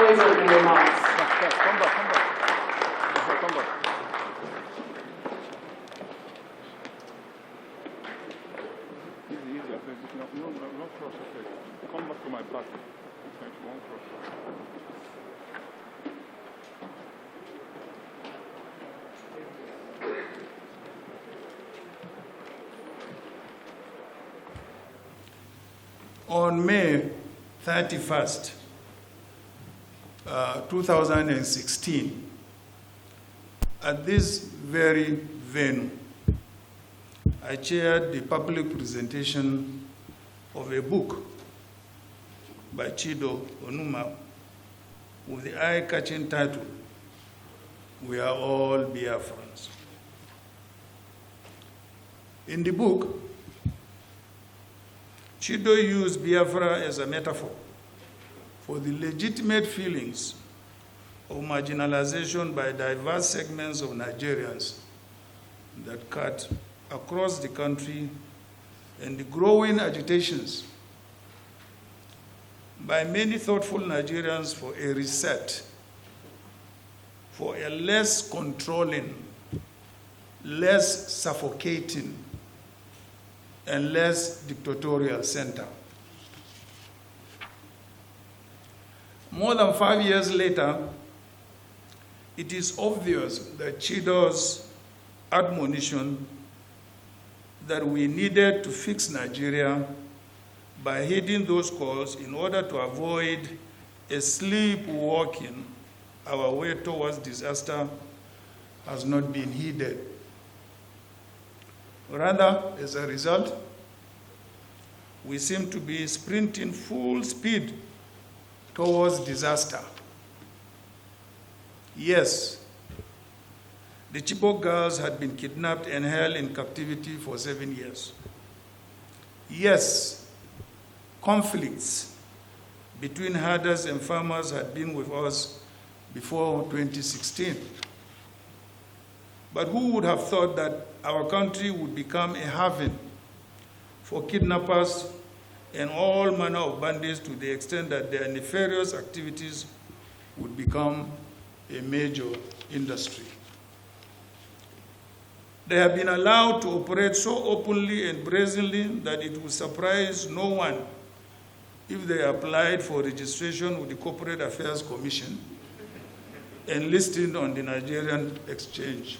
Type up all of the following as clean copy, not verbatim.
for his opening remarks. Come back. Easy. No cross, okay. Come back to my back. Thanks, one cross. On May 31st, 2016, at this very venue, I chaired the public presentation of a book by Chido Onuma with the eye-catching title, "We Are All Biafrans." In the book, Chido used Biafra as a metaphor for the legitimate feelings of marginalization by diverse segments of Nigerians that cut across the country and the growing agitations by many thoughtful Nigerians for a reset, for a less controlling, less suffocating, and less dictatorial center. More than 5 years later, it is obvious that Chido's admonition that we needed to fix Nigeria by heeding those calls in order to avoid a sleepwalking our way towards disaster has not been heeded. Rather, as a result, we seem to be sprinting full speed towards disaster. Yes, the Chibok girls had been kidnapped and held in captivity for 7 years. Yes, conflicts between herders and farmers had been with us before 2016. But who would have thought that our country would become a haven for kidnappers and all manner of bandits, to the extent that their nefarious activities would become a major industry? They have been allowed to operate so openly and brazenly that it would surprise no one if they applied for registration with the Corporate Affairs Commission and listed on the Nigerian exchange.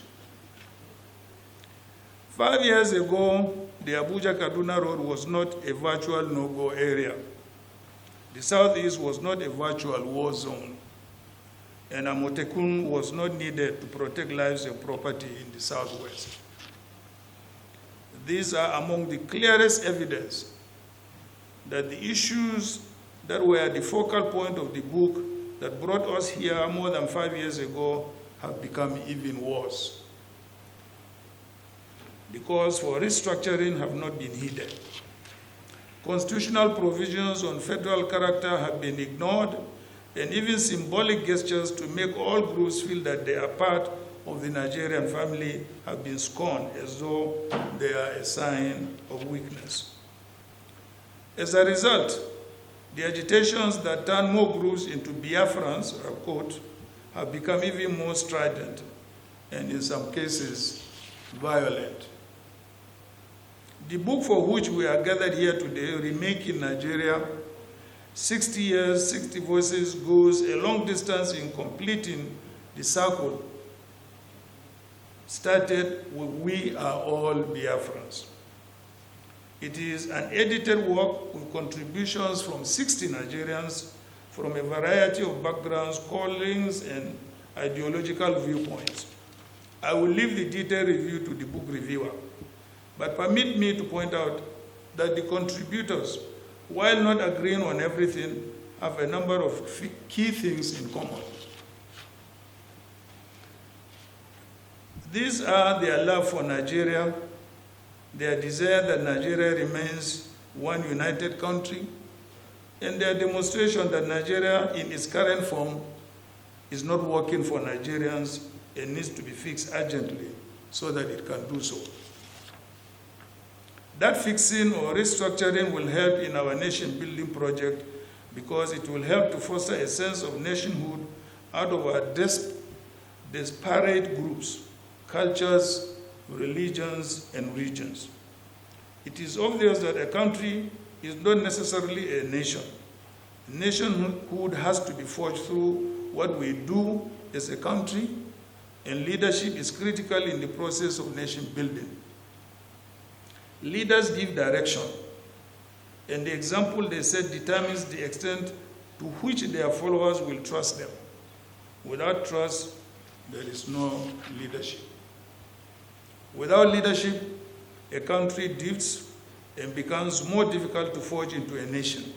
5 years ago, the Abuja-Kaduna Road was not a virtual no-go area. The Southeast was not a virtual war zone, and Amotekun was not needed to protect lives and property in the Southwest. These are among the clearest evidence that the issues that were the focal point of the book that brought us here more than 5 years ago have become even worse. The calls for restructuring have not been heeded. Constitutional provisions on federal character have been ignored, and even symbolic gestures to make all groups feel that they are part of the Nigerian family have been scorned as though they are a sign of weakness. As a result, the agitations that turn more groups into Biafrans, quote, have become even more strident and in some cases violent. The book for which we are gathered here today, Remaking Nigeria, 60 years, 60 voices, goes a long distance in completing the circle started with "We Are All Biafrans." It is an edited work with contributions from 60 Nigerians from a variety of backgrounds, callings, and ideological viewpoints. I will leave the detailed review to the book reviewer, but permit me to point out that the contributors, while not agreeing on everything, have a number of key things in common. These are their love for Nigeria, their desire that Nigeria remains one united country, and their demonstration that Nigeria in its current form is not working for Nigerians and needs to be fixed urgently so that it can do so. That fixing or restructuring will help in our nation-building project because it will help to foster a sense of nationhood out of our disparate groups, cultures, religions, and regions. It is obvious that a country is not necessarily a nation. Nationhood has to be forged through what we do as a country, and leadership is critical in the process of nation building. Leaders give direction, and the example they set determines the extent to which their followers will trust them. Without trust, there is no leadership. Without leadership, a country drifts and becomes more difficult to forge into a nation.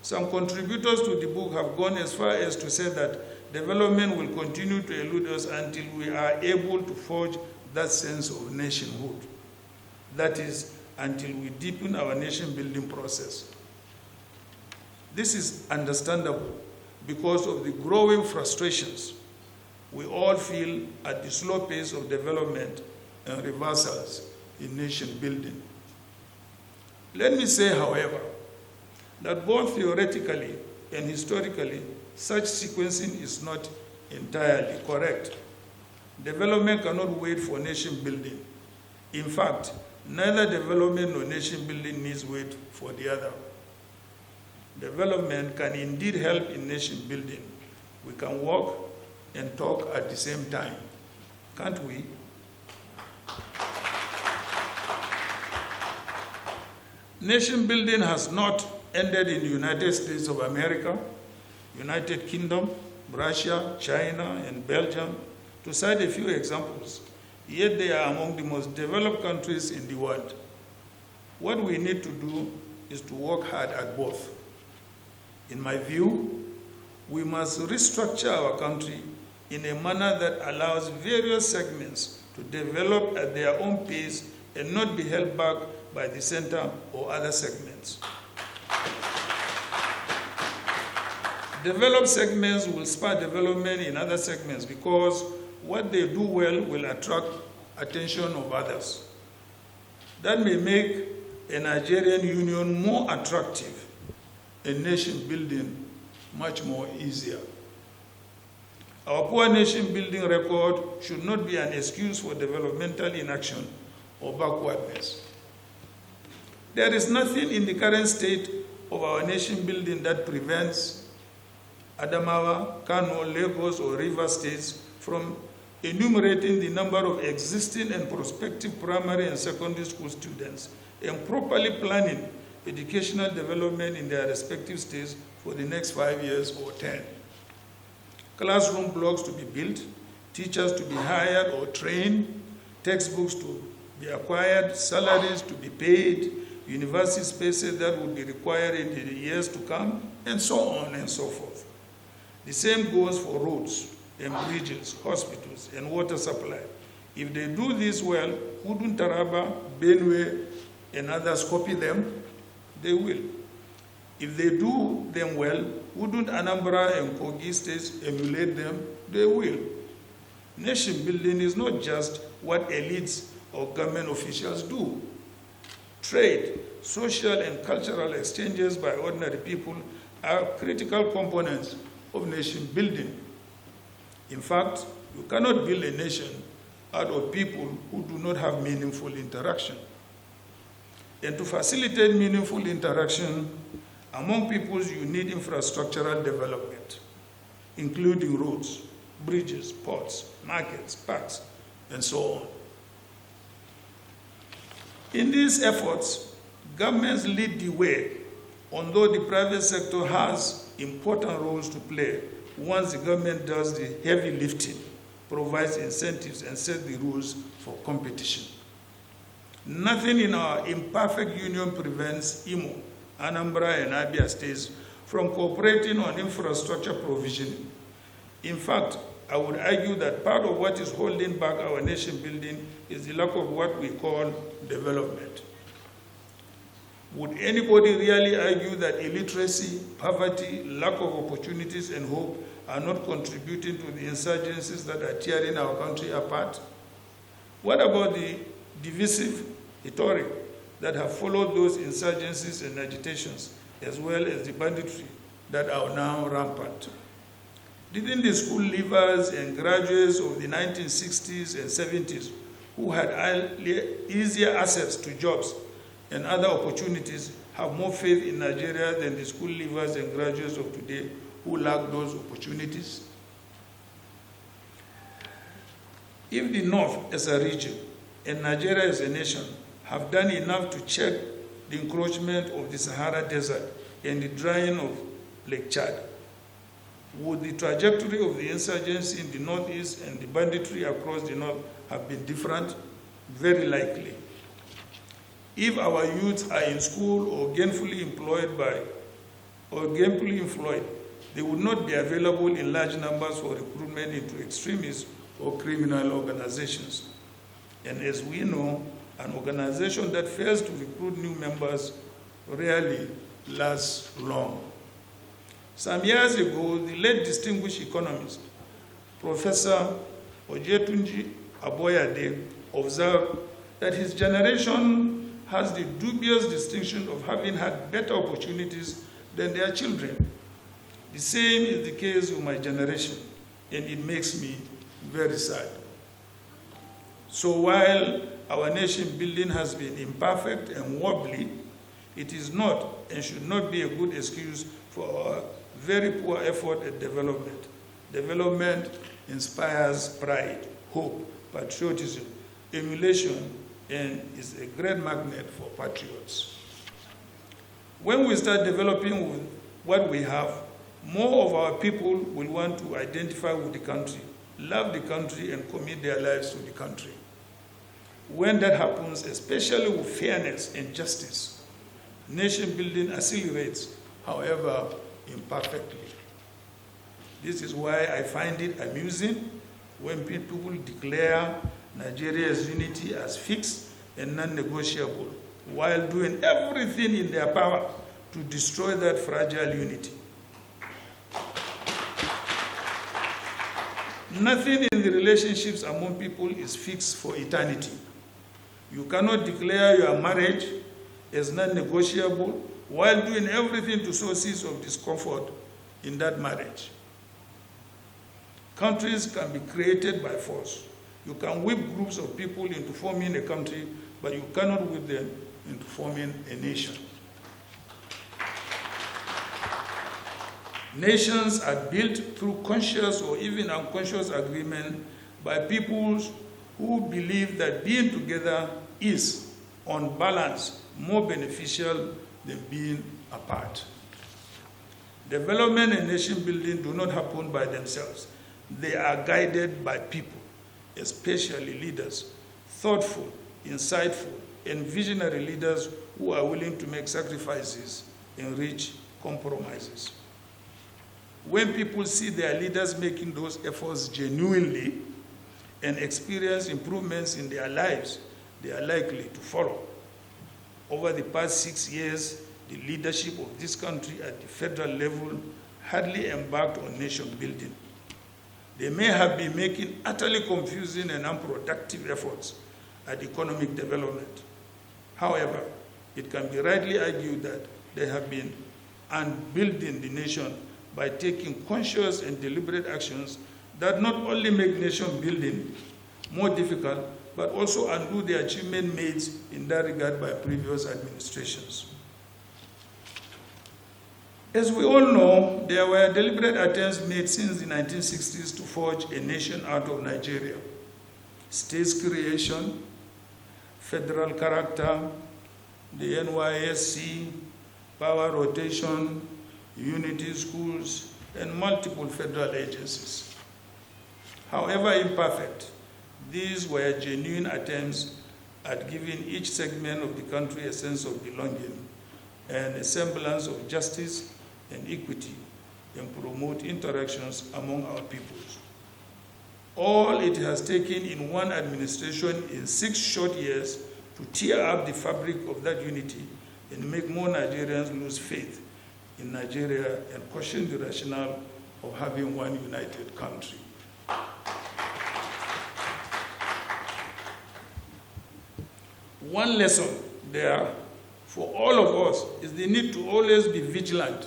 Some contributors to the book have gone as far as to say that development will continue to elude us until we are able to forge that sense of nationhood. That is, until we deepen our nation-building process. This is understandable because of the growing frustrations we all feel at the slow pace of development and reversals in nation building. Let me say, however, that both theoretically and historically, such sequencing is not entirely correct. Development cannot wait for nation building. In fact, neither development nor nation building needs wait for the other. Development can indeed help in nation building. We can walk and talk at the same time, can't we? Nation building has not ended in the United States of America, United Kingdom, Russia, China, and Belgium, to cite a few examples, yet they are among the most developed countries in the world. What we need to do is to work hard at both. In my view, we must restructure our country in a manner that allows various segments to develop at their own pace and not be held back by the center or other segments. Developed segments will spur development in other segments because what they do well will attract attention of others. That may make a Nigerian union more attractive and nation building much more easier. Our poor nation building record should not be an excuse for developmental inaction or backwardness. There is nothing in the current state of our nation building that prevents Adamawa, Kano, Lagos, or Rivers states from enumerating the number of existing and prospective primary and secondary school students and properly planning educational development in their respective states for the next 5 years or 10. Classroom blocks to be built, teachers to be hired or trained, textbooks to be acquired, salaries to be paid, university spaces that will be required in the years to come, and so on and so forth. The same goes for roads and bridges, hospitals, and water supply. If they do this well, wouldn't Taraba, Benue, and others copy them? They will. If they do them well, wouldn't Anambra and Kogi states emulate them? They will. Nation building is not just what elites or government officials do. Trade, social and cultural exchanges by ordinary people are critical components of nation building. In fact, you cannot build a nation out of people who do not have meaningful interaction. And to facilitate meaningful interaction among peoples, you need infrastructural development, including roads, bridges, ports, markets, parks, and so on. In these efforts, governments lead the way, although the private sector has important roles to play once the government does the heavy lifting, provides incentives, and sets the rules for competition. Nothing in our imperfect union prevents Imo, Anambra, and Abia states from cooperating on infrastructure provisioning. In fact, I would argue that part of what is holding back our nation building is the lack of what we call development. Would anybody really argue that illiteracy, poverty, lack of opportunities, and hope are not contributing to the insurgencies that are tearing our country apart? What about the divisive rhetoric that have followed those insurgencies and agitations as well as the banditry that are now rampant. Didn't the school leavers and graduates of the 1960s and 70s who had easier access to jobs and other opportunities have more faith in Nigeria than the school leavers and graduates of today who lack those opportunities? If the North as a region and Nigeria as a nation have done enough to check the encroachment of the Sahara Desert and the drying of Lake Chad, would the trajectory of the insurgency in the Northeast and the banditry across the North have been different? Very likely. If our youths are in school or gainfully employed, they would not be available in large numbers for recruitment into extremist or criminal organizations. And as we know, an organization that fails to recruit new members rarely lasts long. Some years ago, the late distinguished economist, Professor Ojetunji Aboyade, observed that his generation has the dubious distinction of having had better opportunities than their children. The same is the case with my generation, and it makes me very sad. So while our nation building has been imperfect and wobbly, it is not and should not be a good excuse for our very poor effort at development. Development inspires pride, hope, patriotism, emulation, and is a great magnet for patriots. When we start developing with what we have, more of our people will want to identify with the country, love the country, and commit their lives to the country. When that happens, especially with fairness and justice, nation building accelerates, however imperfectly. This is why I find it amusing when people declare Nigeria's unity as fixed and non-negotiable, while doing everything in their power to destroy that fragile unity. Nothing in the relationships among people is fixed for eternity. You cannot declare your marriage as non-negotiable while doing everything to sow seeds of discomfort in that marriage. Countries can be created by force. You can whip groups of people into forming a country, but you cannot whip them into forming a nation. Nations are built through conscious or even unconscious agreement by peoples who believe that being together is, on balance, more beneficial than being apart. Development and nation building do not happen by themselves. They are guided by people, especially leaders, thoughtful, insightful, and visionary leaders who are willing to make sacrifices and reach compromises. When people see their leaders making those efforts genuinely and experience improvements in their lives, they are likely to follow. Over the past 6 years, the leadership of this country at the federal level hardly embarked on nation building. They may have been making utterly confusing and unproductive efforts at economic development. However, it can be rightly argued that they have been unbuilding the nation by taking conscious and deliberate actions that not only make nation building more difficult, but also undo the achievement made in that regard by previous administrations. As we all know, there were deliberate attempts made since the 1960s to forge a nation out of Nigeria. States creation, federal character, the NYSC, power rotation, unity schools, and multiple federal agencies. However imperfect, these were genuine attempts at giving each segment of the country a sense of belonging and a semblance of justice and equity, and promote interactions among our peoples. All it has taken in one administration in 6 short years to tear up the fabric of that unity and make more Nigerians lose faith in Nigeria and question the rationale of having one united country. One lesson there for all of us is the need to always be vigilant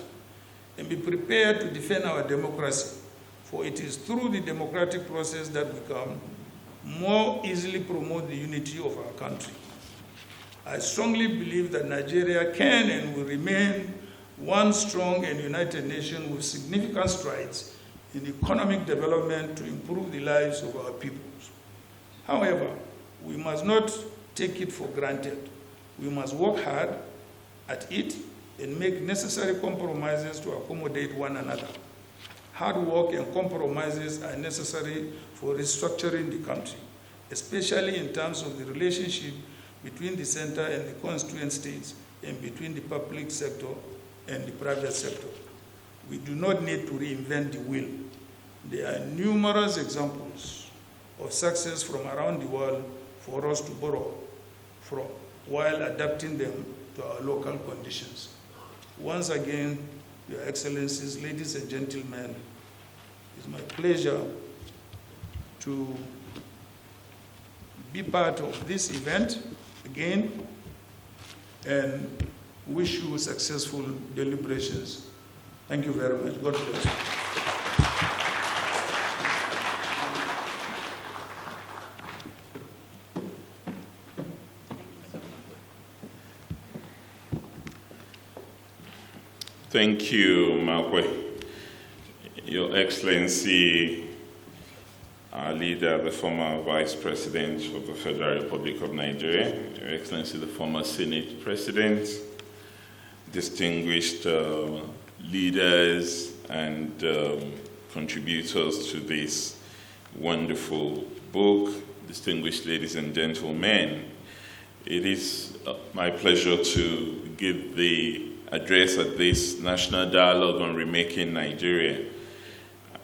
and be prepared to defend our democracy, for it is through the democratic process that we can more easily promote the unity of our country. I strongly believe that Nigeria can and will remain one strong and united nation with significant strides in economic development to improve the lives of our peoples. However, we must not take it for granted. We must work hard at it and make necessary compromises to accommodate one another. Hard work and compromises are necessary for restructuring the country, especially in terms of the relationship between the center and the constituent states and between the public sector and the private sector. We do not need to reinvent the wheel. There are numerous examples of success from around the world for us to borrow from while adapting them to our local conditions. Once again, Your Excellencies, ladies and gentlemen, it's my pleasure to be part of this event again and wish you successful deliberations. Thank you very much. God bless you. Thank you, Makwe. Your Excellency, our leader, the former Vice President of the Federal Republic of Nigeria, Your Excellency, the former Senate President, distinguished leaders and contributors to this wonderful book, distinguished ladies and gentlemen. It is my pleasure to give the address at this National Dialogue on Remaking Nigeria.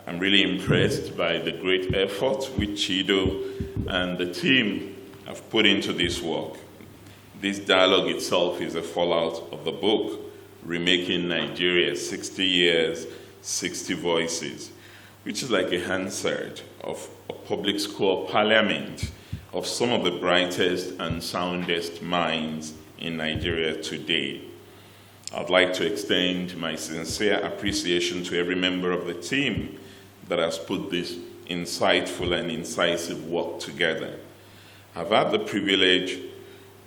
I'm really impressed by the great effort which Chido and the team have put into this work. This dialogue itself is a fallout of the book, Remaking Nigeria, 60 Years, 60 Voices, which is like a Hansard of a public school parliament of some of the brightest and soundest minds in Nigeria today. I'd like to extend my sincere appreciation to every member of the team that has put this insightful and incisive work together. I've had the privilege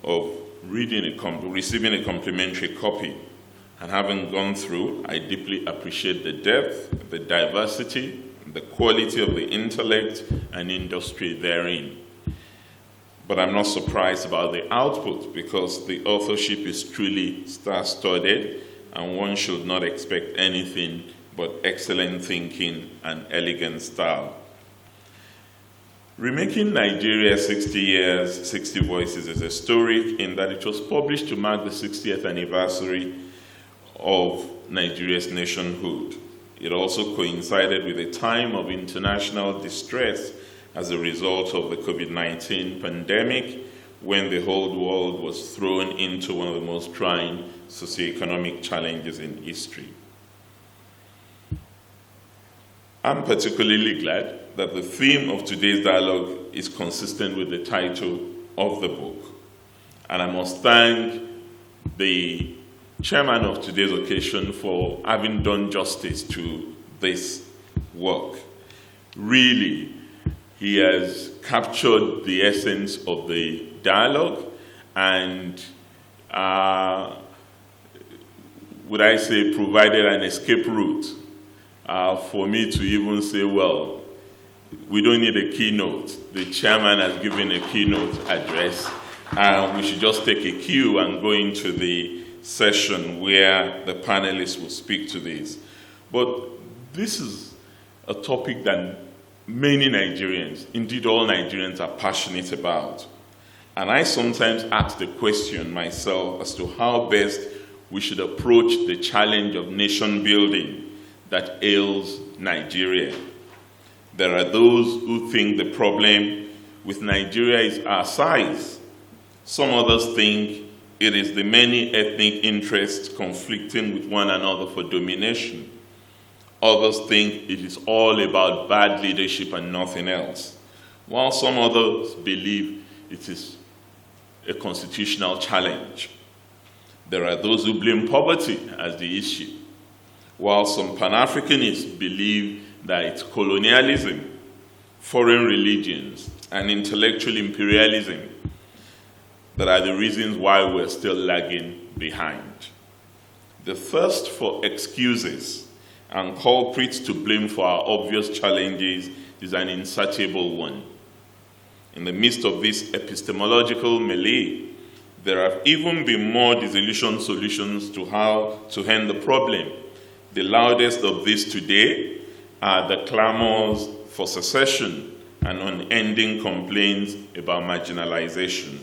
of receiving a complimentary copy, and having gone through, I deeply appreciate the depth, the diversity, the quality of the intellect and industry therein. But I'm not surprised about the output, because the authorship is truly star-studded, and one should not expect anything but excellent thinking and elegant style. Remaking Nigeria, 60 Years, 60 Voices is historic in that it was published to mark the 60th anniversary of Nigeria's nationhood. It also coincided with a time of international distress as a result of the COVID-19 pandemic, when the whole world was thrown into one of the most trying socioeconomic challenges in history. I'm particularly glad that the theme of today's dialogue is consistent with the title of the book. And I must thank the chairman of today's occasion for having done justice to this work. Really, he has captured the essence of the dialogue and, would I say, provided an escape route for me to even say, well, we don't need a keynote. The chairman has given a keynote address. We should just take a cue and go into the session where the panelists will speak to this. But this is a topic that many Nigerians, indeed all Nigerians, are passionate about. And I sometimes ask the question myself as to how best we should approach the challenge of nation building that ails Nigeria. There are those who think the problem with Nigeria is our size. Some others think it is the many ethnic interests conflicting with one another for domination. Others think it is all about bad leadership and nothing else, while some others believe it is a constitutional challenge. There are those who blame poverty as the issue, while some Pan-Africanists believe that it's colonialism, foreign religions, and intellectual imperialism that are the reasons why we're still lagging behind. The thirst for excuses and culprits to blame for our obvious challenges is an insatiable one. In the midst of this epistemological melee, there have even been more disillusioned solutions to how to end the problem. The loudest of these today are the clamors for secession and unending complaints about marginalization.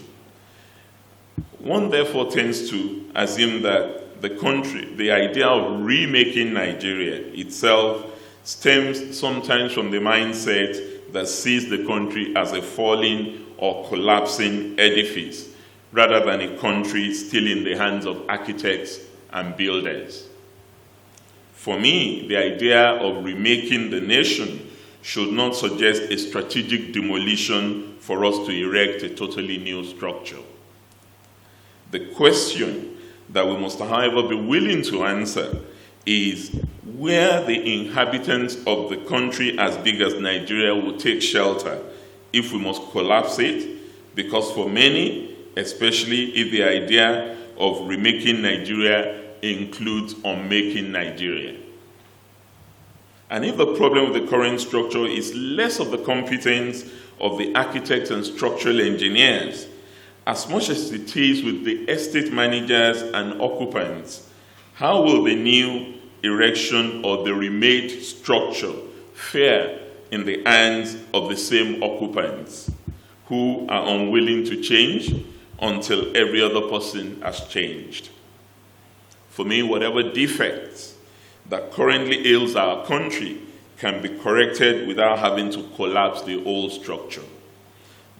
One therefore tends to assume that the country, the idea of remaking Nigeria itself, stems sometimes from the mindset that sees the country as a falling or collapsing edifice, rather than a country still in the hands of architects and builders. For me, the idea of remaking the nation should not suggest a strategic demolition for us to erect a totally new structure. The question that we must, however, be willing to answer is where the inhabitants of the country as big as Nigeria will take shelter if we must collapse it, because for many, especially if the idea of remaking Nigeria includes unmaking Nigeria. And if the problem with the current structure is less of the competence of the architects and structural engineers, as much as it is with the estate managers and occupants, how will the new erection or the remade structure fare in the hands of the same occupants who are unwilling to change until every other person has changed? For me, whatever defects that currently ails our country can be corrected without having to collapse the old structure.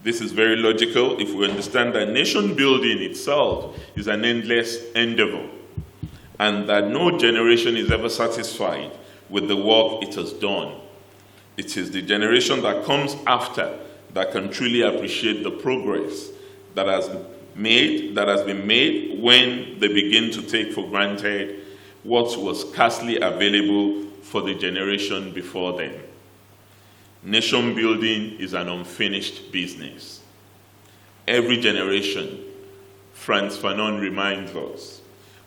This is very logical if we understand that nation building itself is an endless endeavor, and that no generation is ever satisfied with the work it has done. It is the generation that comes after that can truly appreciate the progress that has been made when they begin to take for granted what was scarcely available for the generation before them. Nation building is an unfinished business. Every generation, Frantz Fanon reminds us,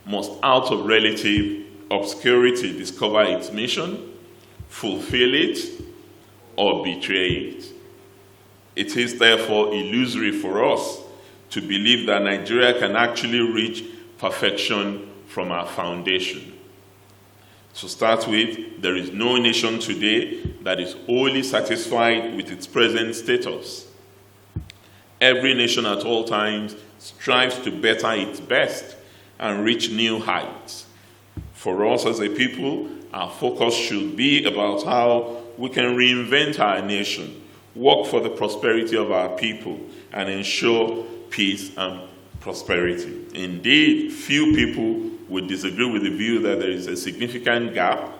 must out of relative obscurity discover its mission, fulfill it, or betray it. It is therefore illusory for us to believe that Nigeria can actually reach perfection from our foundation. To start with, there is no nation today that is wholly satisfied with its present status. Every nation at all times strives to better its best and reach new heights. For us as a people, our focus should be about how we can reinvent our nation, work for the prosperity of our people, and ensure peace and prosperity. Indeed, few people would disagree with the view that there is a significant gap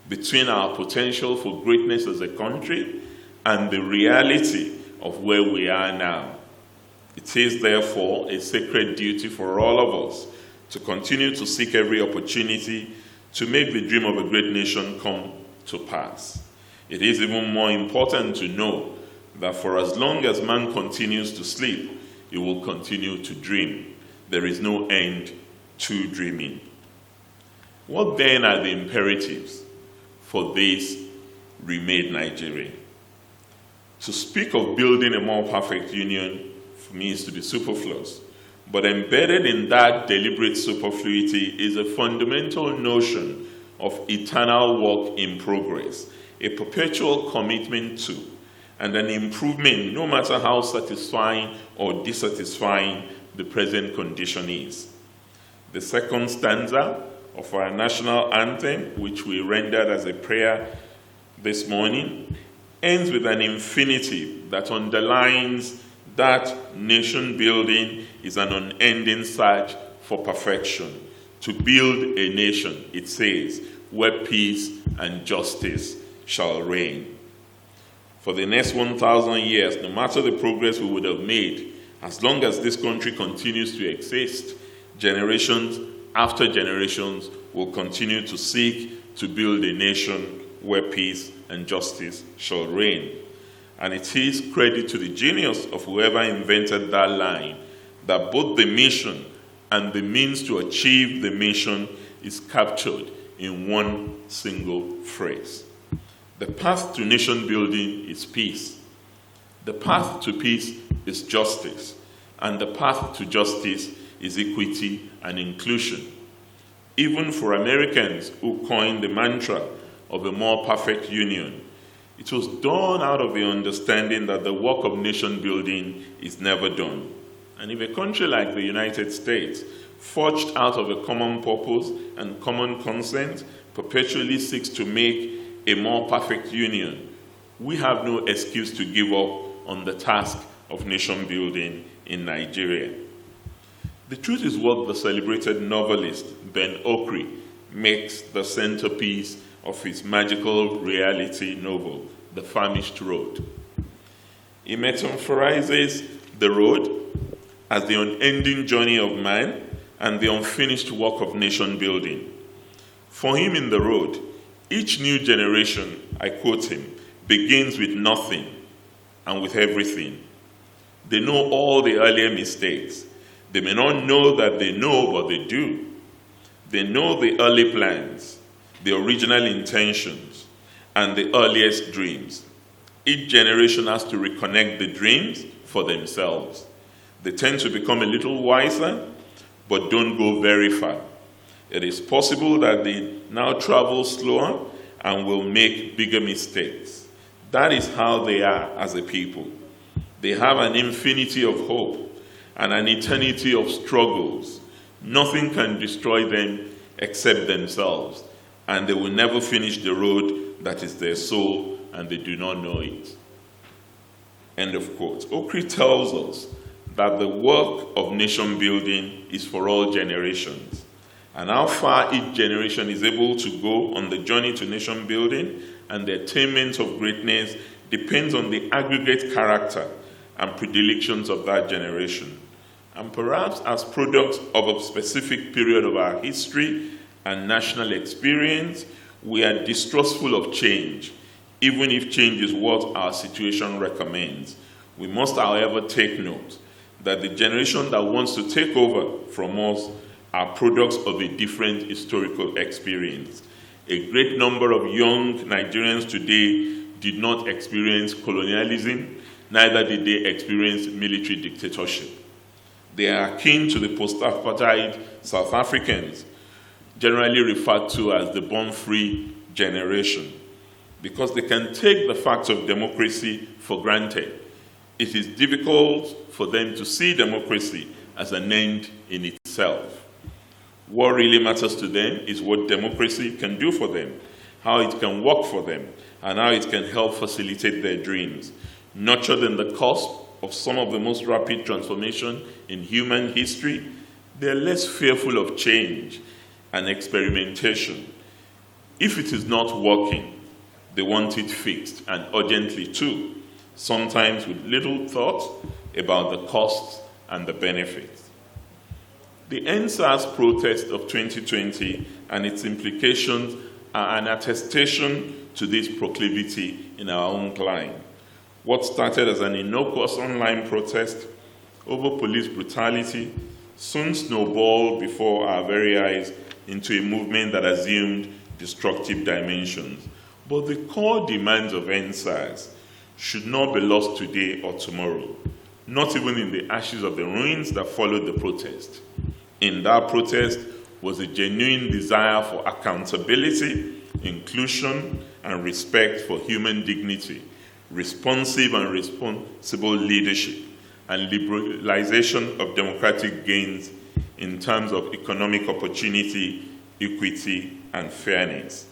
between our potential for greatness as a country and the reality of where we are now. It is therefore a sacred duty for all of us to continue to seek every opportunity to make the dream of a great nation come to pass. It is even more important to know that for as long as man continues to sleep, he will continue to dream. There is no end to dreaming. What then are the imperatives for this remade Nigeria? To speak of building a more perfect union, for me, is to be superfluous. But embedded in that deliberate superfluity is a fundamental notion of eternal work in progress, a perpetual commitment to, and an improvement no matter how satisfying or dissatisfying the present condition is. The second stanza of our national anthem, which we rendered as a prayer this morning, ends with an infinitive that underlines that nation building is an unending search for perfection. To build a nation, it says, where peace and justice shall reign. For the next 1,000 years, no matter the progress we would have made, as long as this country continues to exist, generations after generations will continue to seek to build a nation where peace and justice shall reign. And it is credit to the genius of whoever invented that line that both the mission and the means to achieve the mission is captured in one single phrase. The path to nation building is peace. The path to peace is justice. And the path to justice is equity and inclusion. Even for Americans who coined the mantra of a more perfect union, it was done out of the understanding that the work of nation building is never done. And if a country like the United States, forged out of a common purpose and common consent, perpetually seeks to make a more perfect union, we have no excuse to give up on the task of nation building in Nigeria. The truth is what the celebrated novelist Ben Okri makes the centerpiece of his magical reality novel, The Famished Road. He metamorphizes the road as the unending journey of man and the unfinished work of nation building. For him in the road, each new generation, I quote him, begins with nothing and with everything. They know all the earlier mistakes. They may not know that they know, but they do. They know the early plans, the original intentions, and the earliest dreams. Each generation has to reconnect the dreams for themselves. They tend to become a little wiser, but don't go very far. It is possible that they now travel slower and will make bigger mistakes. That is how they are as a people. They have an infinity of hope and an eternity of struggles. Nothing can destroy them except themselves, and they will never finish the road that is their soul, and they do not know it. End of quote. Okri tells us that the work of nation building is for all generations, and how far each generation is able to go on the journey to nation building and the attainment of greatness depends on the aggregate character and predilections of that generation. And perhaps as products of a specific period of our history and national experience, we are distrustful of change, even if change is what our situation recommends. We must, however, take note that the generation that wants to take over from us are products of a different historical experience. A great number of young Nigerians today did not experience colonialism, neither did they experience military dictatorship. They are akin to the post-apartheid South Africans, generally referred to as the born-free generation, because they can take the facts of democracy for granted. It is difficult for them to see democracy as an end in itself. What really matters to them is what democracy can do for them, how it can work for them, and how it can help facilitate their dreams. Nurtured in the cusp of some of the most rapid transformation in human history, they are less fearful of change and experimentation. If it is not working, they want it fixed, and urgently too, sometimes with little thought about the costs and the benefits. The NSAS protest of 2020 and its implications are an attestation to this proclivity in our own climb. What started as an innocuous online protest over police brutality soon snowballed before our very eyes into a movement that assumed destructive dimensions. But the core demands of NSAS should not be lost today or tomorrow, not even in the ashes of the ruins that followed the protest. In that protest was a genuine desire for accountability, inclusion, and respect for human dignity, responsive and responsible leadership, and liberalization of democratic gains in terms of economic opportunity, equity, and fairness.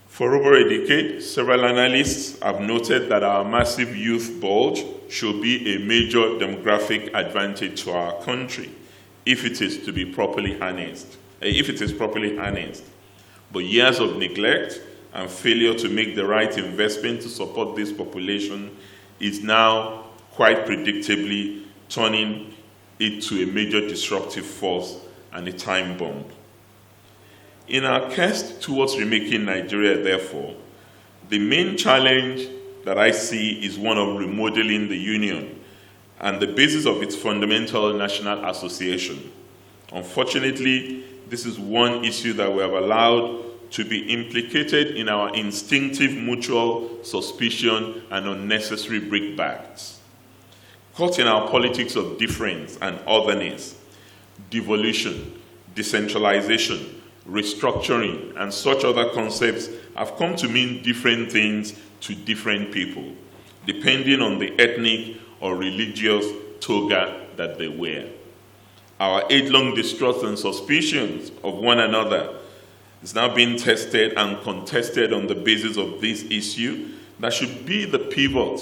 For over a decade, several analysts have noted that our massive youth bulge should be a major demographic advantage to our country if it is to be properly harnessed. But years of neglect and failure to make the right investment to support this population is now quite predictably turning it to a major disruptive force and a time bomb. In our quest towards remaking Nigeria, therefore, the main challenge that I see is one of remodeling the Union and the basis of its fundamental national association. Unfortunately, this is one issue that we have allowed to be implicated in our instinctive mutual suspicion and unnecessary breakbacks. Caught in our politics of difference and otherness, devolution, decentralization, restructuring, and such other concepts have come to mean different things to different people, depending on the ethnic or religious toga that they wear. Our age-long distrust and suspicions of one another is now being tested and contested on the basis of this issue that should be the pivot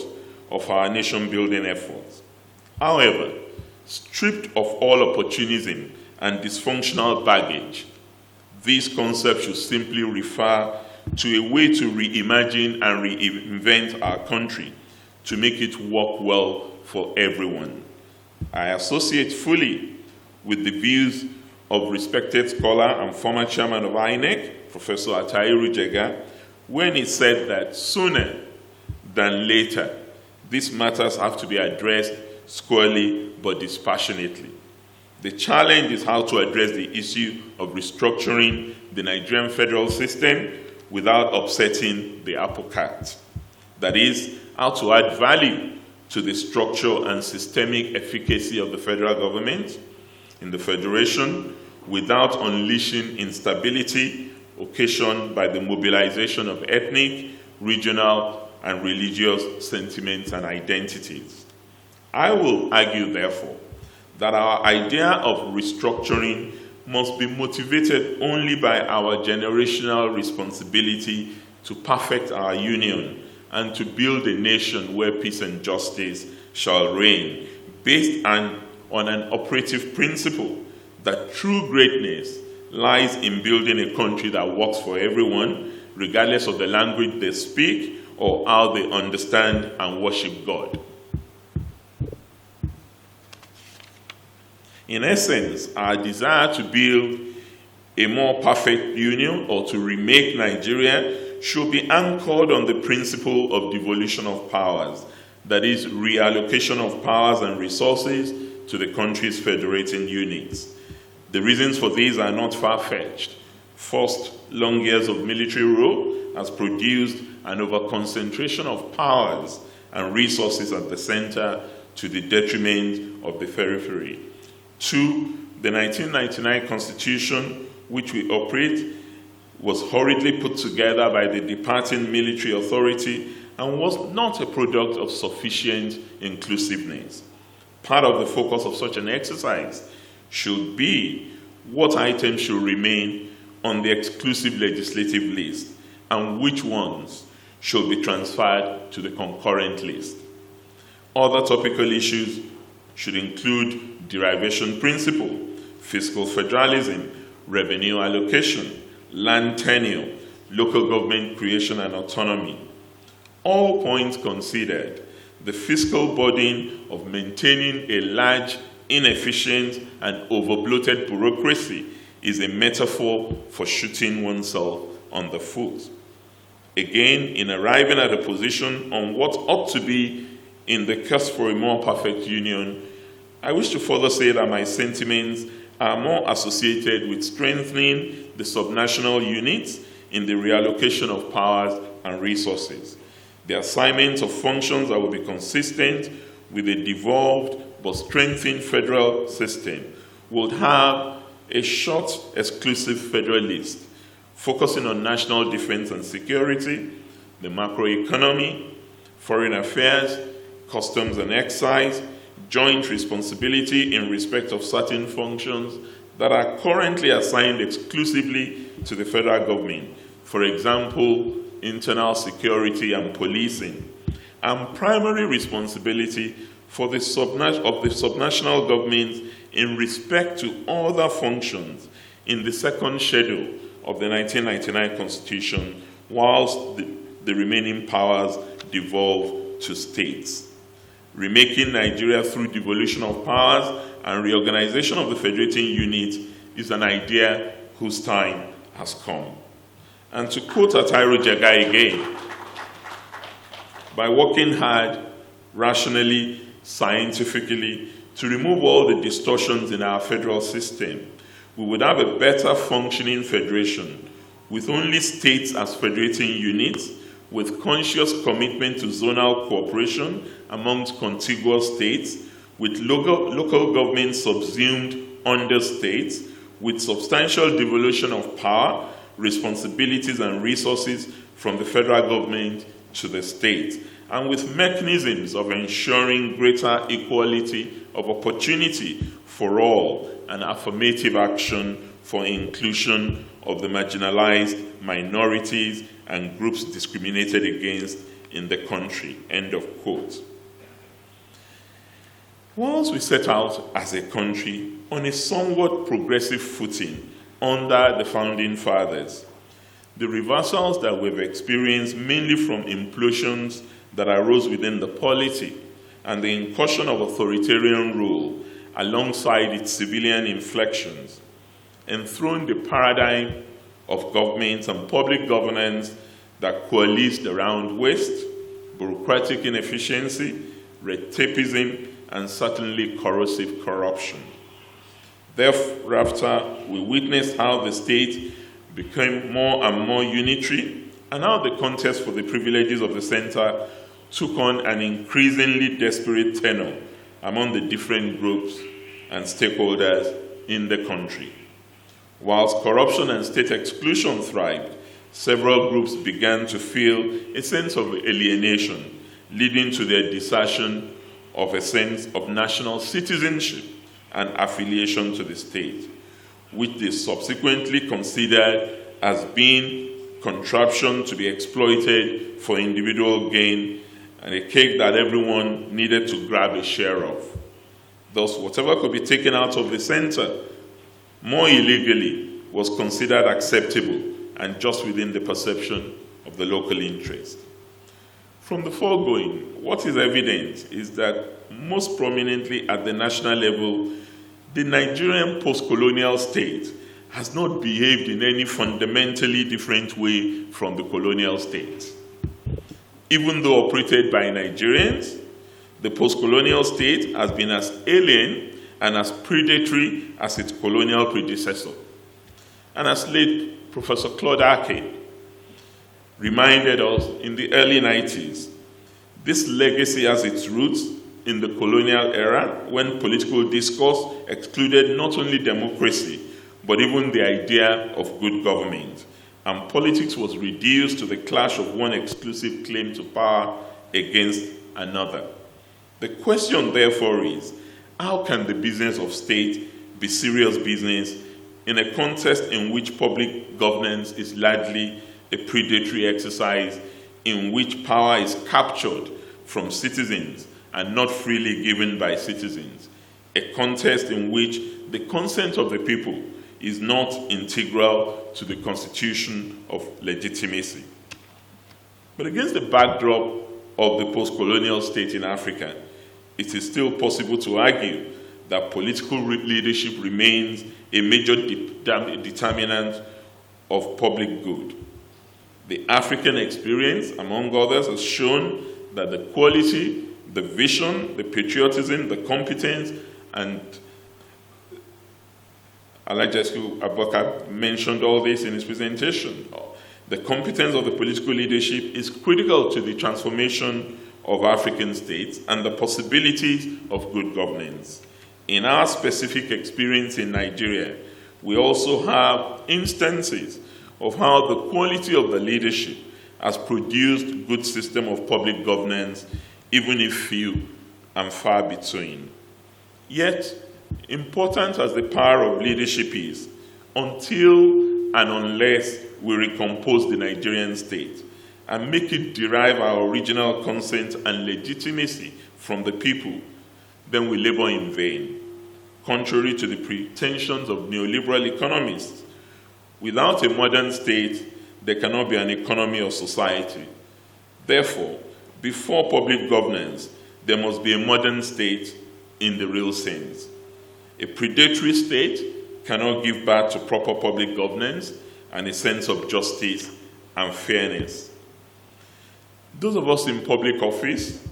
of our nation-building efforts. However, stripped of all opportunism and dysfunctional baggage, these concepts should simply refer to a way to reimagine and reinvent our country to make it work well for everyone. I associate fully with the views of respected scholar and former chairman of INEC, Professor Atairu Jega, when he said that sooner than later, these matters have to be addressed squarely but dispassionately. The challenge is how to address the issue of restructuring the Nigerian federal system without upsetting the apple cart. That is, how to add value to the structure and systemic efficacy of the federal government in the federation without unleashing instability occasioned by the mobilization of ethnic, regional, and religious sentiments and identities. I will argue, therefore, that our idea of restructuring must be motivated only by our generational responsibility to perfect our union and to build a nation where peace and justice shall reign, based on an operative principle that true greatness lies in building a country that works for everyone, regardless of the language they speak or how they understand and worship God. In essence, our desire to build a more perfect union or to remake Nigeria should be anchored on the principle of devolution of powers, that is, reallocation of powers and resources to the country's federating units. The reasons for these are not far-fetched. First, long years of military rule has produced an over-concentration of powers and resources at the center to the detriment of the periphery. Two, the 1999 Constitution, which we operate, was hurriedly put together by the departing military authority and was not a product of sufficient inclusiveness. Part of the focus of such an exercise should be what items should remain on the exclusive legislative list and which ones should be transferred to the concurrent list. Other topical issues should include derivation principle, fiscal federalism, revenue allocation, land tenure, local government creation and autonomy. All points considered, the fiscal burden of maintaining a large, inefficient, and overbloated bureaucracy is a metaphor for shooting oneself on the foot. Again, in arriving at a position on what ought to be in the quest for a more perfect union, I wish to further say that my sentiments are more associated with strengthening the subnational units in the reallocation of powers and resources. The assignment of functions that will be consistent with a devolved but strengthened federal system would have a short, exclusive federal list, focusing on national defense and security, the macroeconomy, foreign affairs, customs and excise, joint responsibility in respect of certain functions that are currently assigned exclusively to the federal government, for example, internal security and policing, and primary responsibility for the subnational governments in respect to other functions in the second schedule of the 1999 Constitution, whilst the remaining powers devolve to states. Remaking Nigeria through devolution of powers and reorganization of the federating unit is an idea whose time has come. And to quote Atairo Jagai again, by working hard, rationally, scientifically, to remove all the distortions in our federal system, we would have a better functioning federation with only states as federating units, with conscious commitment to zonal cooperation amongst contiguous states, with local government subsumed under states, with substantial devolution of power, responsibilities, and resources from the federal government to the state, and with mechanisms of ensuring greater equality of opportunity for all and affirmative action for inclusion of the marginalized minorities and groups discriminated against in the country. End of quote. Once we set out as a country on a somewhat progressive footing under the founding fathers, the reversals that we've experienced, mainly from implosions that arose within the polity and the incursion of authoritarian rule alongside its civilian inflections, enthroned the paradigm of government and public governance that coalesced around waste, bureaucratic inefficiency, red tapeism, and certainly corrosive corruption. Thereafter, we witnessed how the state became more and more unitary, and how the contest for the privileges of the center took on an increasingly desperate tenor among the different groups and stakeholders in the country. Whilst corruption and state exclusion thrived, several groups began to feel a sense of alienation, leading to their desertion of a sense of national citizenship and affiliation to the state, which they subsequently considered as being contraption to be exploited for individual gain and a cake that everyone needed to grab a share of. Thus, whatever could be taken out of the center more illegally was considered acceptable and just within the perception of the local interest. From the foregoing, what is evident is that most prominently at the national level, the Nigerian post-colonial state has not behaved in any fundamentally different way from the colonial state. Even though operated by Nigerians, the post-colonial state has been as alien and as predatory as its colonial predecessor. And as late Professor Claude Ake reminded us in the early 90s, this legacy has its roots in the colonial era when political discourse excluded not only democracy, but even the idea of good government. And politics was reduced to the clash of one exclusive claim to power against another. The question, therefore, is, how can the business of state be serious business in a context in which public governance is largely a predatory exercise in which power is captured from citizens and not freely given by citizens, a context in which the consent of the people is not integral to the constitution of legitimacy. But against the backdrop of the post-colonial state in Africa, it is still possible to argue that political leadership remains a major determinant of public good. The African experience, among others, has shown that the quality, the vision, the patriotism, the competence, and Alajesku Abubakar mentioned all this in his presentation. The competence of the political leadership is critical to the transformation of African states and the possibilities of good governance. In our specific experience in Nigeria, we also have instances of how the quality of the leadership has produced good system of public governance, even if few and far between. Yet, important as the power of leadership is, until and unless we recompose the Nigerian state and make it derive our original consent and legitimacy from the people, then we labor in vain, contrary to the pretensions of neoliberal economists. Without a modern state, there cannot be an economy or society. Therefore, before public governance, there must be a modern state in the real sense. A predatory state cannot give birth to proper public governance and a sense of justice and fairness. Those of us in public office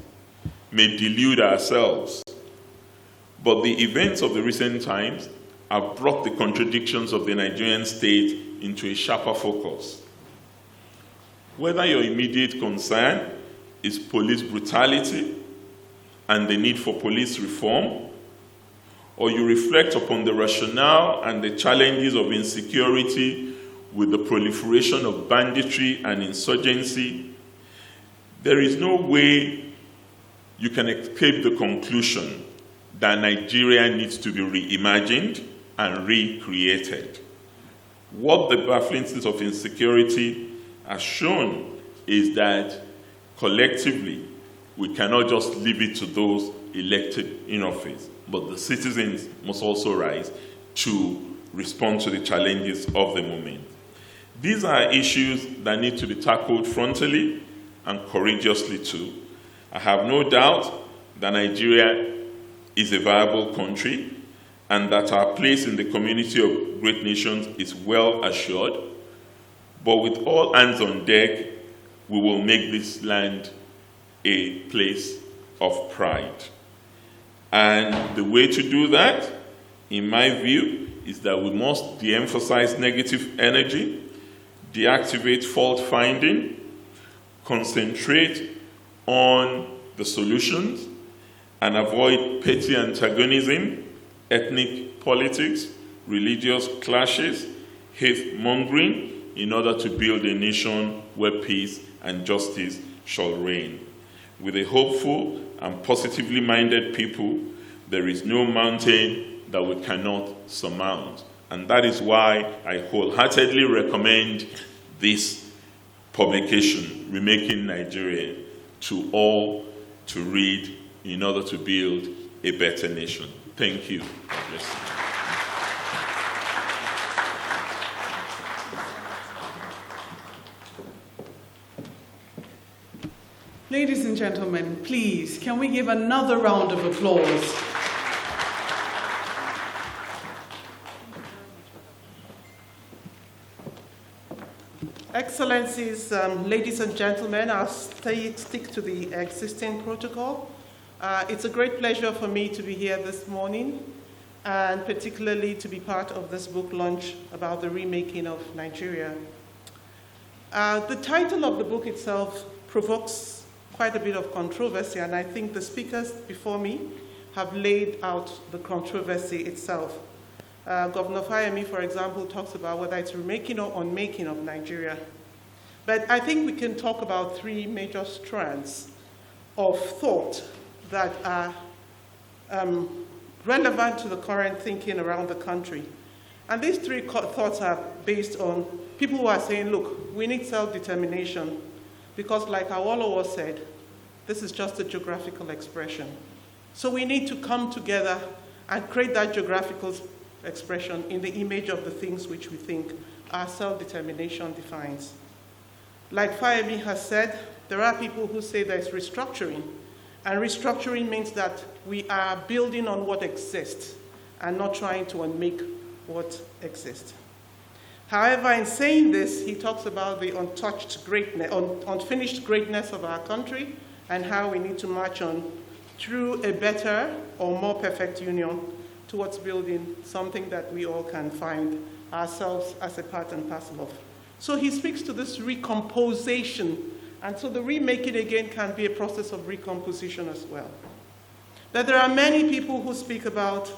may delude ourselves, but the events of the recent times have brought the contradictions of the Nigerian state into a sharper focus. Whether your immediate concern is police brutality and the need for police reform, or you reflect upon the rationale and the challenges of insecurity with the proliferation of banditry and insurgency, there is no way you can escape the conclusion that Nigeria needs to be reimagined and recreated. What the baffling state of insecurity has shown is that collectively, we cannot just leave it to those elected in office, but the citizens must also rise to respond to the challenges of the moment. These are issues that need to be tackled frontally and courageously too. I have no doubt that Nigeria is a viable country and that our place in the community of great nations is well assured. But with all hands on deck, we will make this land a place of pride. And the way to do that, in my view, is that we must de-emphasize negative energy, deactivate fault finding, concentrate on the solutions, and avoid petty antagonism, ethnic politics, religious clashes, hate-mongering, in order to build a nation where peace and justice shall reign. With a hopeful and positively minded people, there is no mountain that we cannot surmount. And that is why I wholeheartedly recommend this publication, Remaking Nigeria, to all to read in order to build a better nation. Thank you. Ladies and gentlemen, please, can we give another round of applause? Excellencies, ladies and gentlemen, I'll stick to the existing protocol. It's a great pleasure for me to be here this morning, and particularly to be part of this book launch about the remaking of Nigeria. The title of the book itself provokes quite a bit of controversy, and I think the speakers before me have laid out the controversy itself. Governor Fayemi, for example, talks about whether it's remaking or unmaking of Nigeria. But I think we can talk about three major strands of thought that are relevant to the current thinking around the country. And these three thoughts are based on people who are saying, look, we need self-determination, because like Awolowo said, this is just a geographical expression. So we need to come together and create that geographical expression in the image of the things which we think our self-determination defines. Like Fayemi has said, there are people who say there's restructuring, and restructuring means that we are building on what exists and not trying to unmake what exists. However, in saying this, he talks about the untouched greatness, unfinished greatness of our country and how we need to march on through a better or more perfect union towards building something that we all can find ourselves as a part and parcel of. So he speaks to this recomposition, and so the remaking again can be a process of recomposition as well. That there are many people who speak about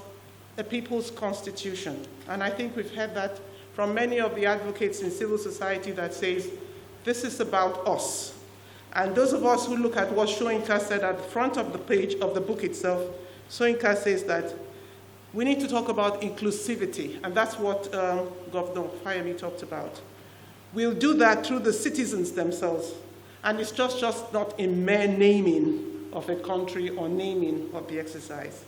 the people's constitution, and I think we've heard that from many of the advocates in civil society that says, this is about us. And those of us who look at what Soyinka said at the front of the page of the book itself, Soyinka says that we need to talk about inclusivity, and that's what Governor Fayemi talked about. We'll do that through the citizens themselves, and it's just not a mere naming of a country or naming of the exercise.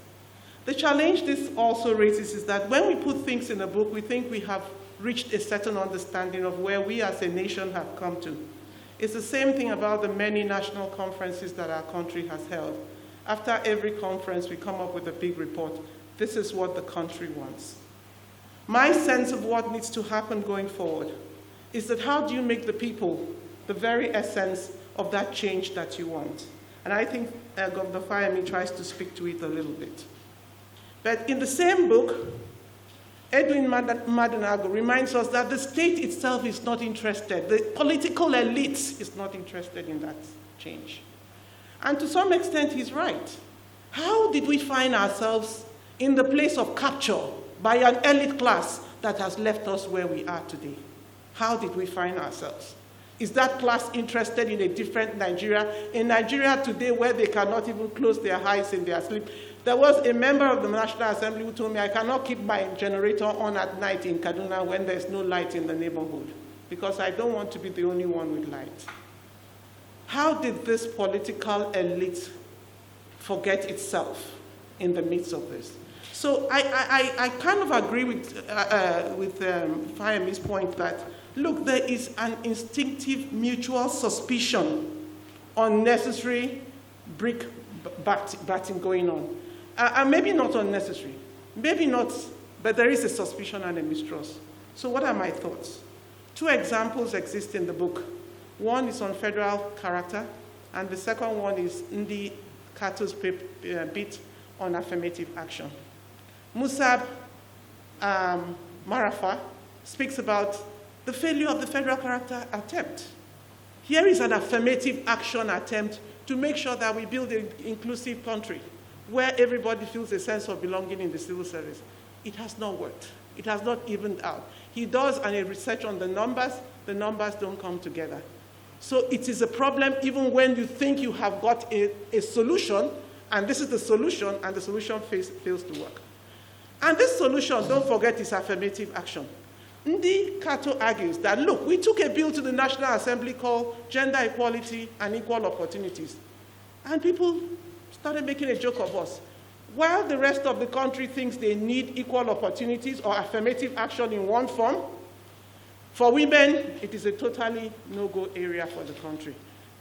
The challenge this also raises is that when we put things in a book, we think we have reached a certain understanding of where we as a nation have come to. It's the same thing about the many national conferences that our country has held. After every conference, we come up with a big report. this is what the country wants. My sense of what needs to happen going forward is that how do you make the people the very essence of that change that you want? And I think Governor Fayemi tries to speak to it a little bit. But in the same book, Edwin Madunago reminds us that the state itself is not interested. The political elite is not interested in that change. And to some extent, he's right. How did we find ourselves in the place of capture by an elite class that has left us where we are today? How did we find ourselves? Is that class interested in a different Nigeria? In Nigeria today where they cannot even close their eyes in their sleep. There was a member of the National Assembly who told me, I cannot keep my generator on at night in Kaduna when there's no light in the neighborhood because I don't want to be the only one with light. How did this political elite forget itself in the midst of this? So I kind of agree with Fayemi's point that, look, there is an instinctive mutual suspicion, unnecessary brick batting going on. And maybe not unnecessary, maybe not, but there is a suspicion and a mistrust. So what are my thoughts? 2 examples exist in the book. One is on federal character, and the second one is Ndi Kato's bit on affirmative action. Musab Marafa speaks about the failure of the federal character attempt. Here is an affirmative action attempt to make sure that we build an inclusive country where everybody feels a sense of belonging in the civil service. It has not worked. It has not evened out. He does a research on the numbers don't come together. So it is a problem even when you think you have got a solution, and this is the solution, and the solution fails to work. And this solution, don't forget, is affirmative action. Ndi Kato argues that, look, we took a bill to the National Assembly called Gender Equality and Equal Opportunities, and people started making a joke of us. While the rest of the country thinks they need equal opportunities or affirmative action in one form, for women, it is a totally no-go area for the country.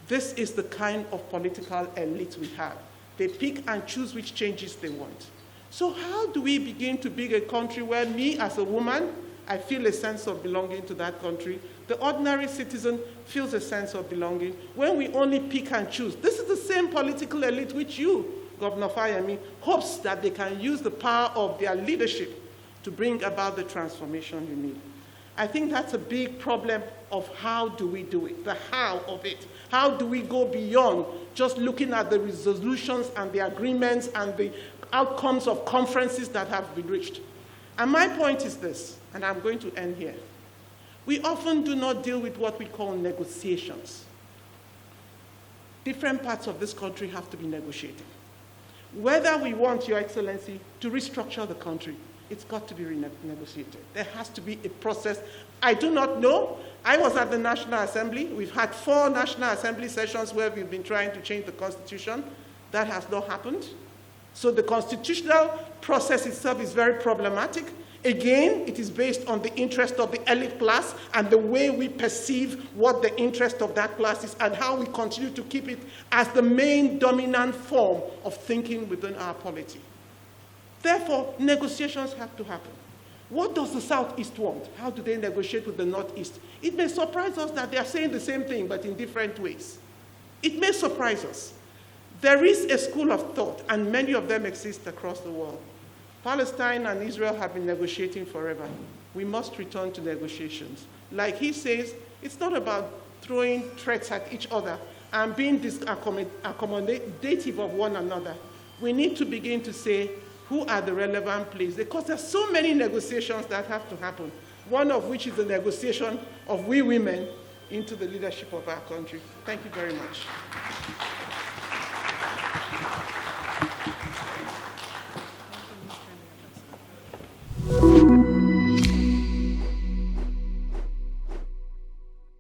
This is the kind of political elite we have. They pick and choose which changes they want. So how do we begin to build a country where me as a woman, I feel a sense of belonging to that country? The ordinary citizen feels a sense of belonging when we only pick and choose. This is the same political elite which you, Governor Fayemi, hopes that they can use the power of their leadership to bring about the transformation you need. I think that's a big problem of how do we do it, the how of it. How do we go beyond just looking at the resolutions and the agreements and the outcomes of conferences that have been reached? And my point is this, and I'm going to end here. We often do not deal with what we call negotiations. Different parts of this country have to be negotiated. Whether we want, Your Excellency, to restructure the country, it's got to be renegotiated. There has to be a process. I do not know. I was at the National Assembly. We've had 4 National Assembly sessions where we've been trying to change the Constitution. That has not happened. So the constitutional process itself is very problematic. Again, it is based on the interest of the elite class and the way we perceive what the interest of that class is and how we continue to keep it as the main dominant form of thinking within our polity. Therefore, negotiations have to happen. What does the Southeast want? How do they negotiate with the Northeast? It may surprise us that they are saying the same thing, but in different ways. It may surprise us. There is a school of thought, and many of them exist across the world. Palestine and Israel have been negotiating forever. We must return to negotiations. Like he says, it's not about throwing threats at each other and being accommodative of one another. We need to begin to say, who are the relevant players? Because there's so many negotiations that have to happen, one of which is the negotiation of we women into the leadership of our country. Thank you very much.